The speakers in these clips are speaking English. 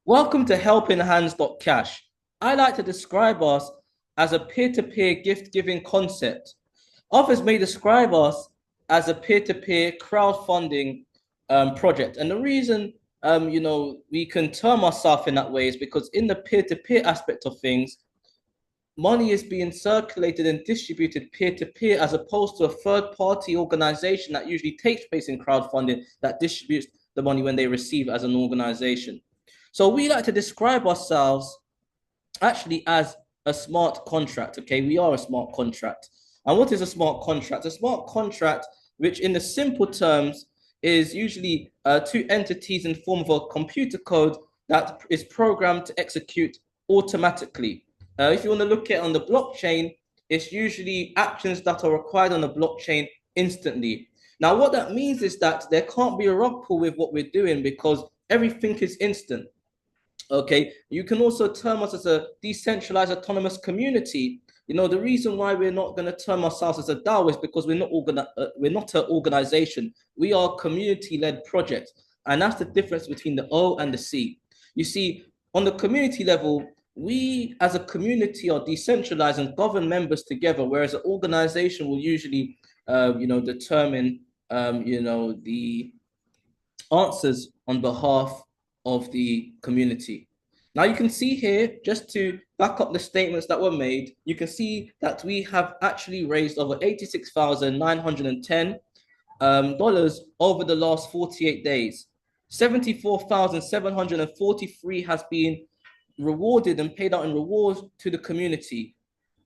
Welcome to HelpingHands.cash. I like to describe us as a peer-to-peer gift-giving concept. Others may describe us as a peer-to-peer crowdfunding project. And the reason we can term ourselves in that way is because in the peer-to-peer aspect of things, money is being circulated and distributed peer-to-peer as opposed to a third-party organization that usually takes place in crowdfunding that distributes the money when they receive it as an organization. So we like to describe ourselves actually as a smart contract. Okay, we are a smart contract. And what is a smart contract? A smart contract, which in the simple terms is usually two entities in form of a computer code that is programmed to execute automatically. If you want to look at on the blockchain, it's usually actions that are required on the blockchain instantly. Now, what that means is that there can't be a rug pull with what we're doing because everything is instant. Okay, you can also term us as a decentralized autonomous community. You know, the reason why we're not going to term ourselves as a DAO is because we're not an organization. We are a community-led project, and that's the difference between the O and the C. You see, on the community level, we as a community are decentralized and govern members together, whereas an organization will usually, determine, the answers on behalf of the community. Now you can see here, just to back up the statements that were made, you can see that we have actually raised over $86,910 over the last 48 days. 74,743 has been rewarded and paid out in rewards to the community.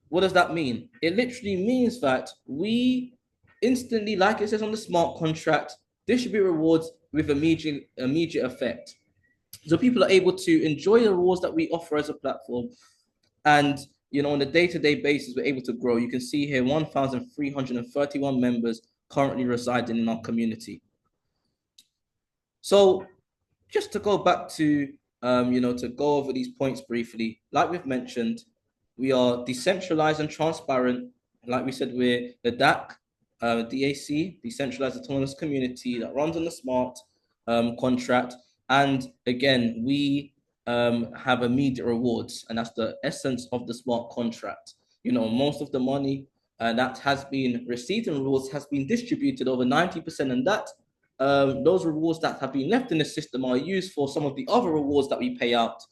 What does that mean? It literally means that we instantly, like it says on the smart contract, distribute rewards with immediate effect. So people are able to enjoy the rewards that we offer as a platform. And, on a day-to-day basis, we're able to grow. You can see here 1,331 members currently residing in our community. So just to go back to, to go over these points briefly, like we've mentioned, we are decentralized and transparent. Like we said, we're the DAC, DAC, Decentralized Autonomous Community that runs on the smart contract. And again, we have immediate rewards, and that's the essence of the smart contract. Most of the money that has been received in rewards has been distributed over 90%, and that those rewards that have been left in the system are used for some of the other rewards that we pay out,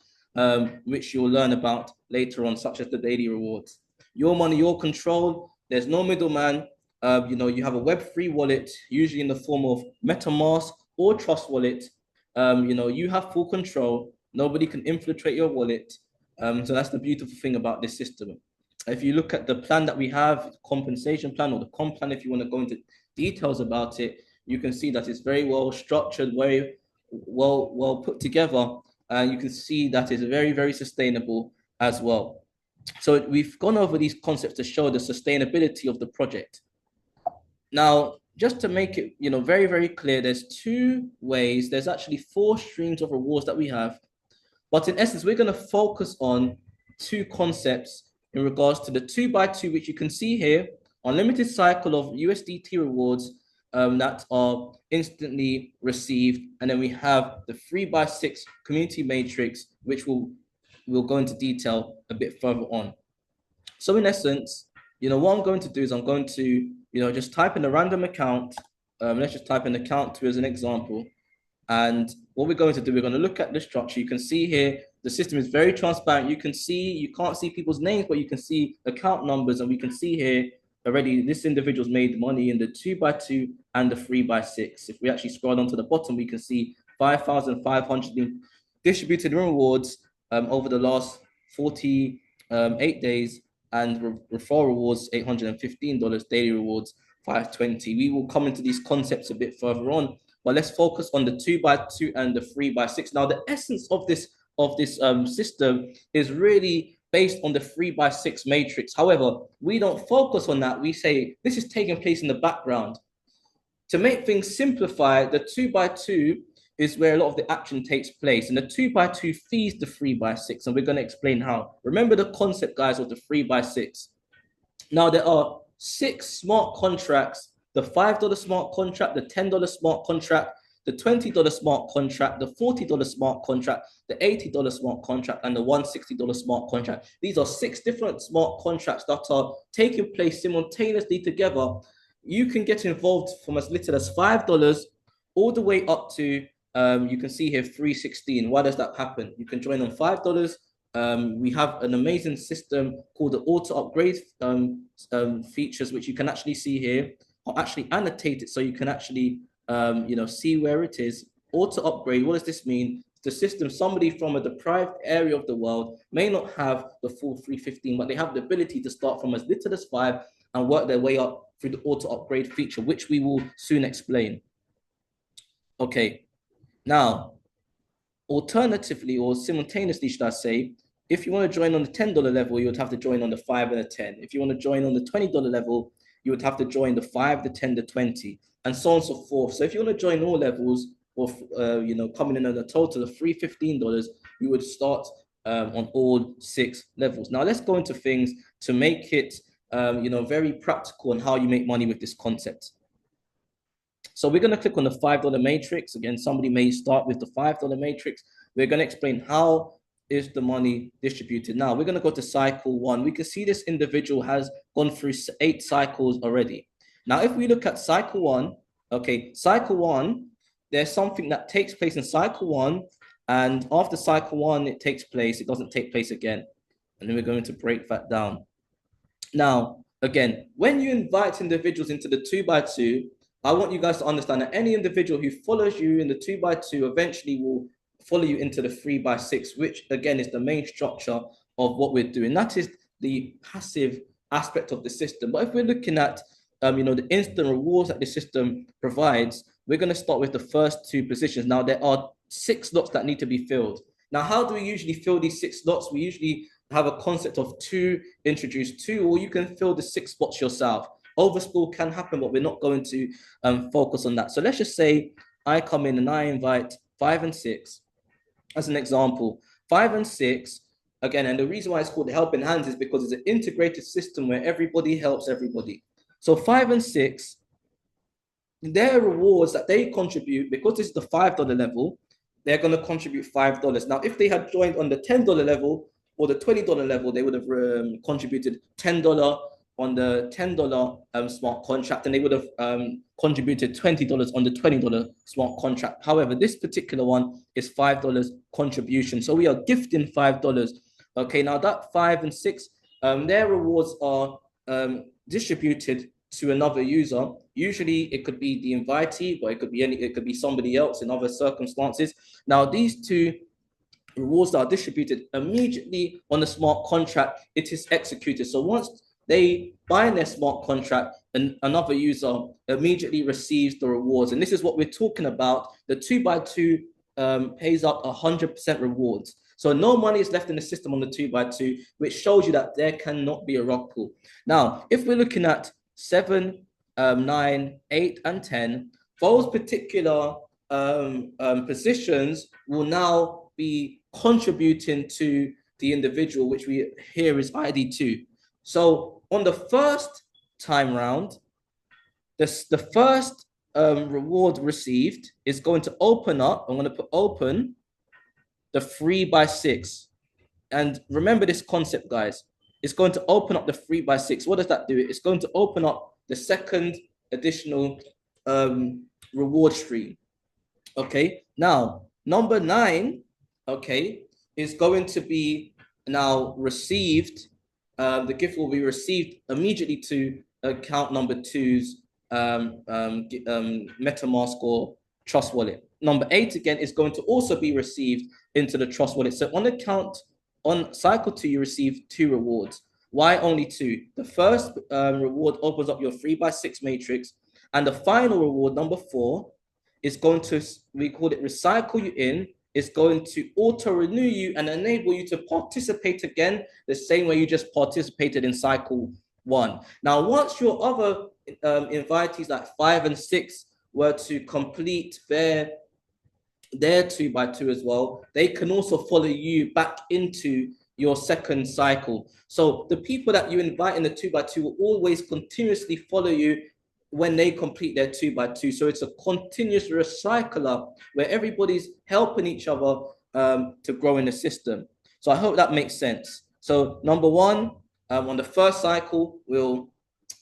which you'll learn about later on, such as the daily rewards. Your money, your control. There's no middleman. You have a Web3 wallet, usually in the form of MetaMask or Trust Wallet. You have full control. Nobody can infiltrate your wallet. So that's the beautiful thing about this system. If you look at the plan that we have, compensation plan or the comp plan, if you want to go into details about it, you can see that it's very well structured, very well put together. And you can see that it's very, very sustainable as well. So we've gone over these concepts to show the sustainability of the project. Now, just to make it, very, very clear, there's two ways. There's actually 4 streams of rewards that we have. But in essence, we're going to focus on 2 concepts in regards to the 2x2, which you can see here, unlimited cycle of USDT rewards that are instantly received. And then we have the 3x6 community matrix, which we'll go into detail a bit further on. So in essence, what I'm going to do is I'm going to just type in a random account. Let's just type in account 2 as an example. And what we're going to do, we're going to look at the structure. You can see here, the system is very transparent. You can't see people's names, but you can see account numbers. And we can see here already, this individual's made money in the 2x2 and the 3x6. If we actually scroll down to the bottom, we can see 5,500 distributed rewards over the last 48 days. And referral rewards, $815, daily rewards, $520. We will come into these concepts a bit further on, but let's focus on the 2x2 and the 3x6. Now, the essence of this system is really based on the 3x6 matrix. However, we don't focus on that. We say this is taking place in the background. To make things simplify, the 2x2 is where a lot of the action takes place. And the 2x2 feeds the 3x6, and we're going to explain how. Remember the concept, guys, of the 3x6. Now, there are 6 smart contracts, the $5 smart contract, the $10 smart contract, the $20 smart contract, the $40 smart contract, the $80 smart contract, and the $160 smart contract. These are 6 different smart contracts that are taking place simultaneously together. You can get involved from as little as $5 all the way up to, you can see here, 316. Why does that happen? You can join on $5. We have an amazing system called the auto upgrade features, which you can actually see here, or actually annotate it so you can actually see where it is. Auto upgrade, what does this mean? The system, somebody from a deprived area of the world may not have the full 315, but they have the ability to start from as little as 5 and work their way up through the auto upgrade feature, which we will soon explain. Okay, now, alternatively, or simultaneously, should I say, if you want to join on the $10 level, you would have to join on the 5 and the 10. If you want to join on the $20 level, you would have to join the 5, the 10, the 20, and so on and so forth. So if you want to join all levels, or coming in at a total of $315, you would start on all 6 levels. Now let's go into things to make it very practical on how you make money with this concept. So we're going to click on the $5 matrix. Again, somebody may start with the $5 matrix. We're going to explain how is the money distributed. Now we're going to go to cycle 1. We can see this individual has gone through 8 cycles already. Now, if we look at cycle 1, okay, cycle 1, there's something that takes place in cycle 1, and after cycle 1, it takes place. It doesn't take place again. And then we're going to break that down. Now, again, when you invite individuals into the 2x2, I want you guys to understand that any individual who follows you in the 2x2 eventually will follow you into the 3x6, which again is the main structure of what we're doing. That is the passive aspect of the system. But if we're looking at the instant rewards that the system provides, we're going to start with the first 2 positions. Now, there are 6 slots that need to be filled. Now, how do we usually fill these 6 slots? We usually have a concept of 2, introduce 2, or you can fill the 6 spots yourself. Overspill can happen, but we're not going to focus on that. So let's just say I come in and I invite 5 and 6 as an example. 5 and 6, again, and the reason why it's called the Helping Hands is because it's an integrated system where everybody helps everybody. So 5 and 6, their rewards that they contribute, because this is the $5 level, they're going to contribute $5. Now, if they had joined on the $10 level or the $20 level, they would have contributed $10 on the $10 smart contract, and they would have contributed $20 on the $20 smart contract. However, this particular one is $5 contribution. So we are gifting $5. Okay, now that 5 and 6, their rewards are distributed to another user. Usually it could be the invitee, but it could be somebody else in other circumstances. Now, these 2 rewards that are distributed immediately on the smart contract, it is executed. So once they bind their smart contract, and another user immediately receives the rewards. And this is what we're talking about. The 2x2 pays up 100% rewards. So no money is left in the system on the 2x2, which shows you that there cannot be a rug pull. Now, if we're looking at 7, 9, 8, and 10, those particular positions will now be contributing to the individual, which we here is ID2. So on the first time round, the first reward received is going to open up. I'm going to put open the 3x6. And remember this concept, guys. It's going to open up the 3x6. What does that do? It's going to open up the second additional reward stream. Okay. Now, number 9, okay, is going to be now received. The gift will be received immediately to account number 2's MetaMask or Trust Wallet. Number 8 again is going to also be received into the Trust Wallet. So on cycle 2, you receive 2 rewards. Why only 2? The first reward opens up your 3x6 matrix, and the final reward, number 4, is going to, we call it recycle you in. Is going to auto-renew you and enable you to participate again the same way you just participated in cycle 1. Now, once your other invitees like 5 and 6 were to complete their 2x2 as well, they can also follow you back into your second cycle. So the people that you invite in the 2x2 will always continuously follow you when they complete their 2x2. So it's a continuous recycler where everybody's helping each other to grow in the system. So I hope that makes sense. So number one, on the first cycle, we'll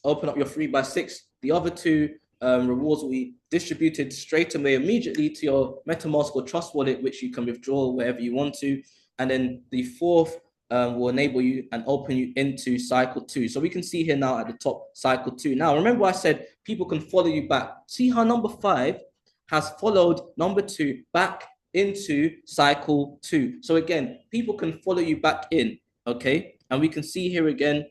open up your 3x6. The other two rewards will be distributed straight away immediately to your MetaMask or Trust wallet, which you can withdraw wherever you want to. And then the fourth will enable you and open you into cycle 2. So we can see here now at the top, cycle 2. Now, remember I said people can follow you back. See how number 5 has followed number 2 back into cycle 2. So again, people can follow you back in, okay? And we can see here again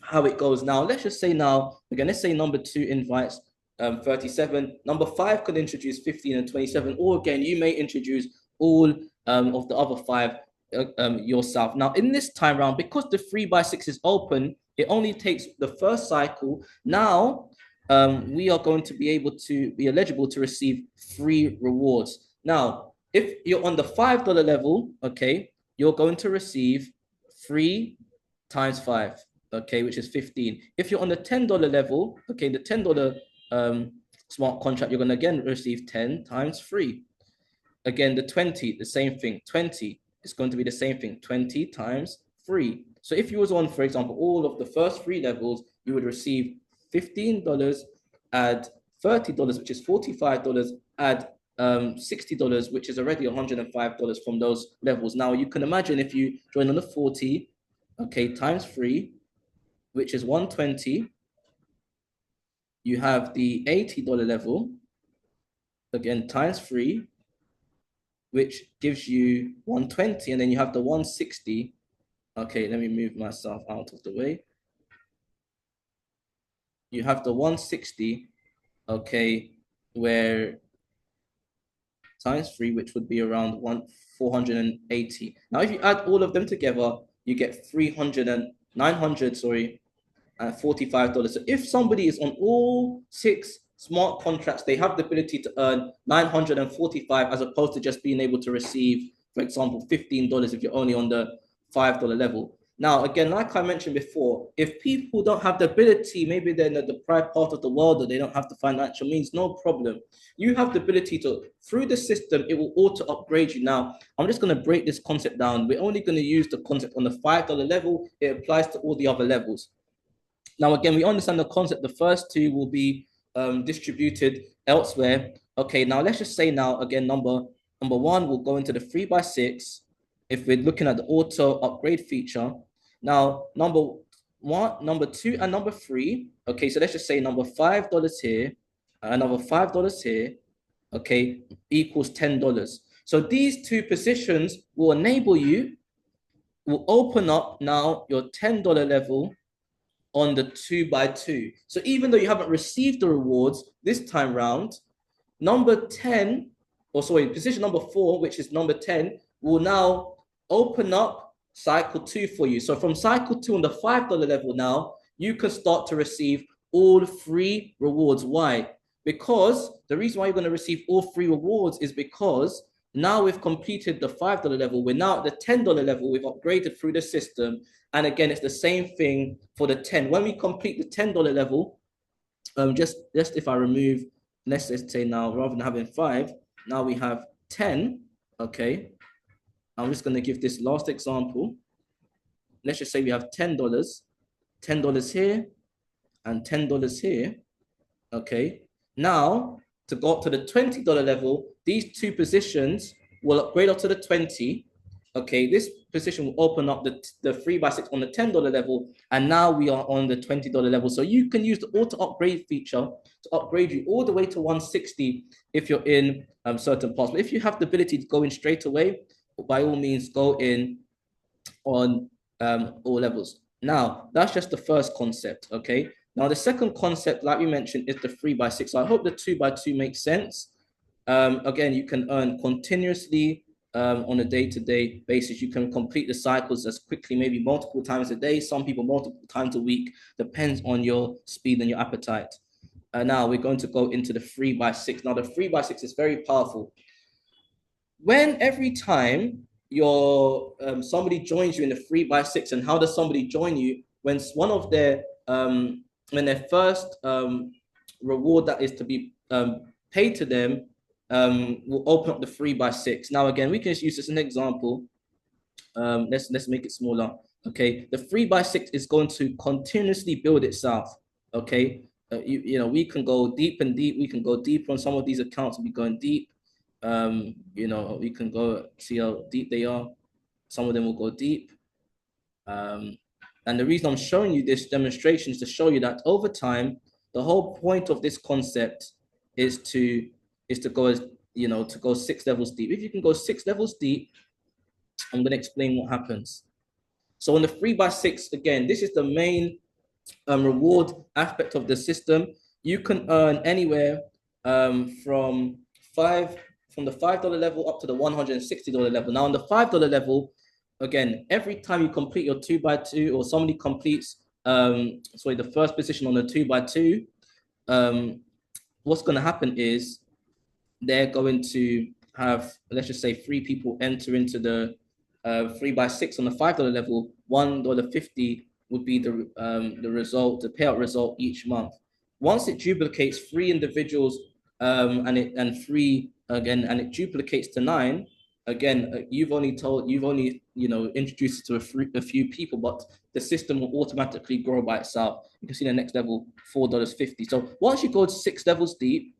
how it goes. Now, let's just say now, again, let's say number 2 invites 37. Number 5 could introduce 15 and 27. Or again, you may introduce all of the other 5 yourself. Now, in this time round, because the 3x6 is open, it only takes the first cycle. Now, we are going to be able to be eligible to receive 3 rewards. Now, if you're on the $5 level, okay, you're going to receive 3 times 5, okay, which is 15. If you're on the $10 level, okay, the $10 smart contract, you're going to again receive 10 times 3. Again, the 20, the same thing. 20 is going to be the same thing. 20 times 3. So if you was on, for example, all of the first 3 levels, you would receive $15, add $30, which is $45, add $60, which is already $105 from those levels. Now, you can imagine if you join on the 40, okay, times 3, which is 120. You have the $80 level, again, times 3, which gives you 120, and then you have the 160. Okay, let me move myself out of the way. You have the 160, okay, where times 3, which would be around 480. Now, if you add all of them together, you get 900, sorry, and $45. So if somebody is on all 6 smart contracts, they have the ability to earn 945 as opposed to just being able to receive, for example, $15 if you're only on the $5 level. Now, again, like I mentioned before, if people don't have the ability, maybe they're in the deprived part of the world or they don't have the financial means, no problem. You have the ability to, through the system, it will auto upgrade you. Now, I'm just going to break this concept down. We're only going to use the concept on the $5 level. It applies to all the other levels. Now, again, we understand the concept. The first 2 will be distributed elsewhere. Okay, now let's just say now, again, number 1 will go into the 3x6 if we're looking at the auto upgrade feature. Now, number 1, number 2, and number 3. Okay, so let's just say number $5 here, and another $5 here, okay, equals $10. So these 2 positions will enable you, will open up now your $10 level on the 2x2. So even though you haven't received the rewards this time round, number 10, or sorry, position number 4, which is number 10, will now open up cycle 2 for you. So from cycle 2 on the $5 level now, you can start to receive all 3 rewards. Why? Because the reason why you're going to receive all 3 rewards is because now we've completed the $5 level. We're now at the $10 level. We've upgraded through the system. And again, it's the same thing for the 10. When we complete the $10 level, just if I remove, let's say now, rather than having 5, now we have 10, okay? I'm just going to give this last example. Let's just say we have $10, $10 here, and $10 here, okay? Now, to go up to the $20 level, these 2 positions will upgrade up to the 20. Okay, this position will open up the 3x6 on the $10 level, and now we are on the $20 level. So you can use the auto upgrade feature to upgrade you all the way to 160 if you're in certain parts. But if you have the ability to go in straight away, by all means, go in on all levels. Now, that's just the first concept, okay? Now, the second concept, like we mentioned, is the 3x6. So I hope the 2x2 makes sense. Again, you can earn continuously on a day-to-day basis. You can complete the cycles as quickly, maybe multiple times a day. Some people multiple times a week. Depends on your speed and your appetite. Now, we're going to go into the 3x6. Now, the 3x6 is very powerful. When every time your somebody joins you in the 3x6, and how does somebody join you? When one of their when their first reward that is to be paid to them will open up the 3x6. Now, again, we can just use this as an example. Let's make it smaller. Okay, the 3x6 is going to continuously build itself. Okay, you know, we can go deep and deep. We can go deep on some of these accounts. We'll be going deep. You know, we can go see how deep they are. Some of them will go deep. And the reason I'm showing you this demonstration is to show you that over time, the whole point of this concept is to go as, you know, to go 6 levels deep. If you can go 6 levels deep, I'm going to explain what happens. So on the 3x6, again, this is the main reward aspect of the system. You can earn anywhere from the $5 level up to the $160 level. Now on the $5 level, again, every time you complete your 2x2 or somebody completes the first position on the 2x2, what's going to happen is they're going to have, let's just say, 3 people enter into the 3x6 on the $5 level. $1.50 would be the result, the payout result each month. Once it duplicates 3 individuals and it duplicates to 9. Again, you've only introduced it to a few people, but the system will automatically grow by itself. You can see the next level, $4.50. So once you go to 6 levels deep,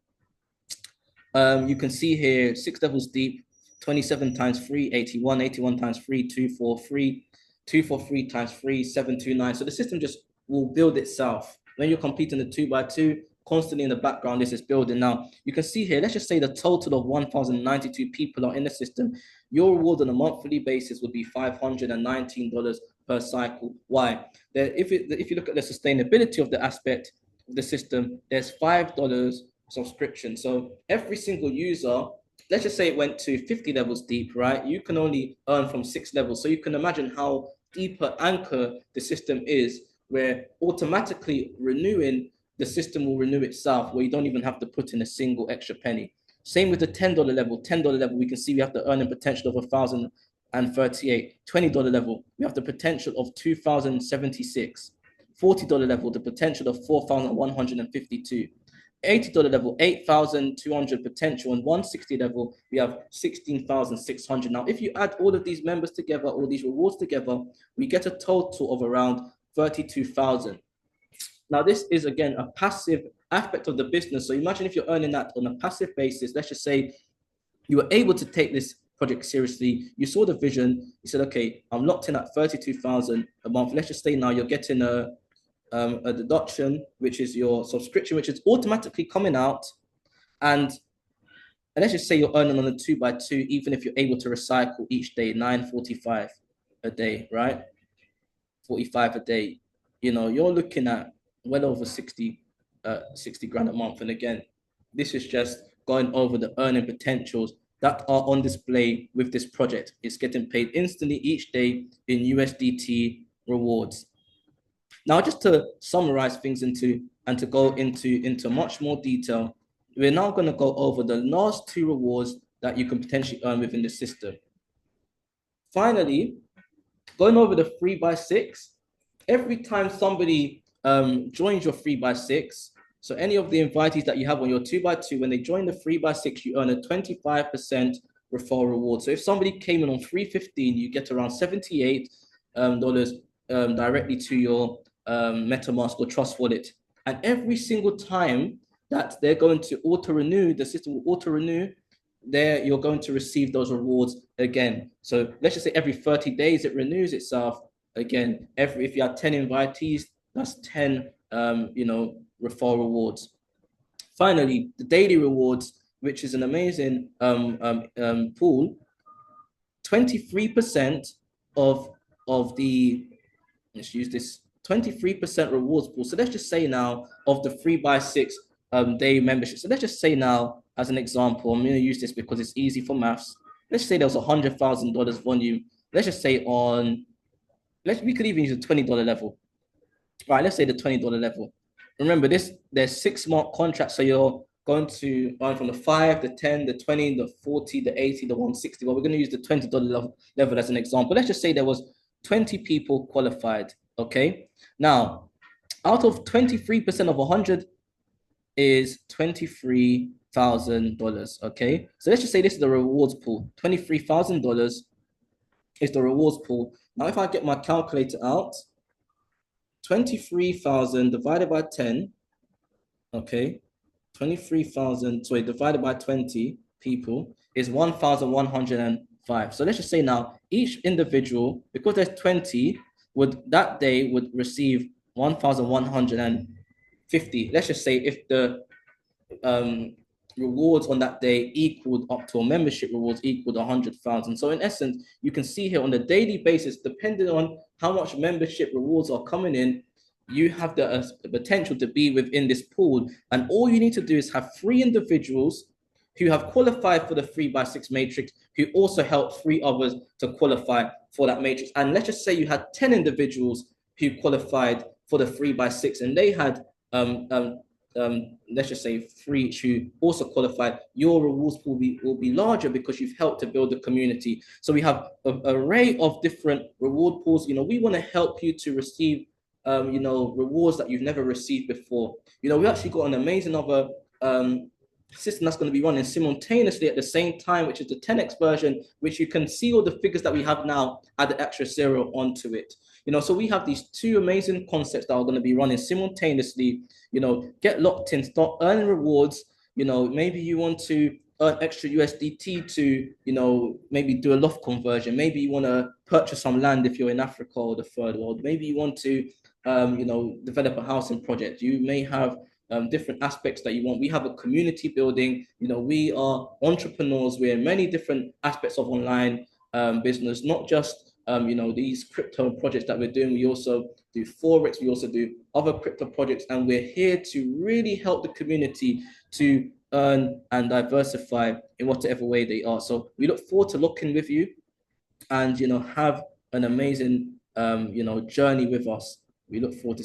you can see here 6 levels deep, 27 times 3, 81, 81 times 3, 243, 243 times 3, 729. So the system just will build itself. When you're completing the 2x2, constantly in the background, this is building. Now, you can see here, let's just say the total of 1,092 people are in the system. Your reward on a monthly basis would be $519 per cycle. Why? If you look at the sustainability of the aspect of the system, there's $5 subscription. So every single user, let's just say it went to 50 levels deep, right? You can only earn from 6 levels. So you can imagine how deeper anchor the system is, where automatically renewing, the system will renew itself, where you don't even have to put in a single extra penny. Same with the $10 level. $10 level, we can see we have the earning potential of 1,038. $20 level, we have the potential of 2,076. $40 level, the potential of 4,152. $80 level, 8,200 potential, and $160 level, we have 16,600. Now, if you add all of these members together, all these rewards together, we get a total of around 32,000. Now, this is again a passive aspect of the business. So imagine if you're earning that on a passive basis. Let's just say you were able to take this project seriously. You saw the vision. You said, okay, I'm locked in at 32,000 a month. Let's just say now you're getting a deduction, which is your subscription, which is automatically coming out. And let's just say you're earning on a 2x2, even if you're able to recycle each day, 9.45 a day, right? 45 a day. You know, you're looking at well over 60 grand a month. And again, this is just going over the earning potentials that are on display with this project. It's getting paid instantly each day in USDT rewards. Now, just to summarize things and to go into much more detail, we're now going to go over the last 2 rewards that you can potentially earn within the system. Finally, going over the 3x6, every time somebody joins your 3x6, so any of the invitees that you have on your 2x2, when they join the 3x6, you earn a 25% referral reward. So if somebody came in on 315, you get around $78 directly to your MetaMask or Trust Wallet. And every single time that they're going to auto-renew, the system will auto-renew, there you're going to receive those rewards again. So let's just say every 30 days it renews itself again. If you have 10 invitees, that's 10 referral rewards. Finally, the daily rewards, which is an amazing pool. 23% of the, let's use this 23% rewards pool. So let's just say now of the 3x6 day membership. So let's just say now, as an example, I'm going to use this because it's easy for maths. Let's say there was $100,000 volume. Let's just say we could even use the $20 level. Right, let's say the $20 level. Remember this, there's 6-month contracts. So you're going to earn from the 5, the 10, the 20, the 40, the 80, the 160. Well, we're going to use the $20 level as an example. Let's just say there was 20 people qualified. Okay. Now, out of 23% of 100 is $23,000. Okay, so let's just say this is the rewards pool. $23,000 is the rewards pool. Now, if I get my calculator out, 23,000 divided by 10, okay, 23,000, sorry, divided by 20 people is 1,105. So let's just say now each individual, because there's 20, that day would receive 1,150. Let's just say if the um, rewards on that day equaled up to, or membership rewards equaled 100,000. So in essence, you can see here on a daily basis, depending on how much membership rewards are coming in, you have the potential to be within this pool. And all you need to do is have 3 individuals who have qualified for the 3x6 matrix, who also help 3 others to qualify for that matrix. And let's just say you had 10 individuals who qualified for the 3x6, and they had let's just say 3 who also qualified, your rewards pool will be larger because you've helped to build the community. So we have an array of different reward pools. We want to help you to receive rewards that you've never received before. We actually got an amazing other system that's going to be running simultaneously at the same time, which is the 10x version, which you can see all the figures that we have now, add the extra zero onto it. So we have these 2 amazing concepts that are going to be running simultaneously. Get locked in, start earning rewards. Maybe you want to earn extra USDT to, maybe do a loft conversion. Maybe you want to purchase some land if you're in Africa or the third world. Maybe you want to, develop a housing project. You may have different aspects that you want. We have a community building. We are entrepreneurs. We're in many different aspects of online business, not just these crypto projects that we're doing. We also do Forex. We also do other crypto projects, and we're here to really help the community to earn and diversify in whatever way they are. So we look forward to looking with you and, have an amazing, journey with us. We look forward to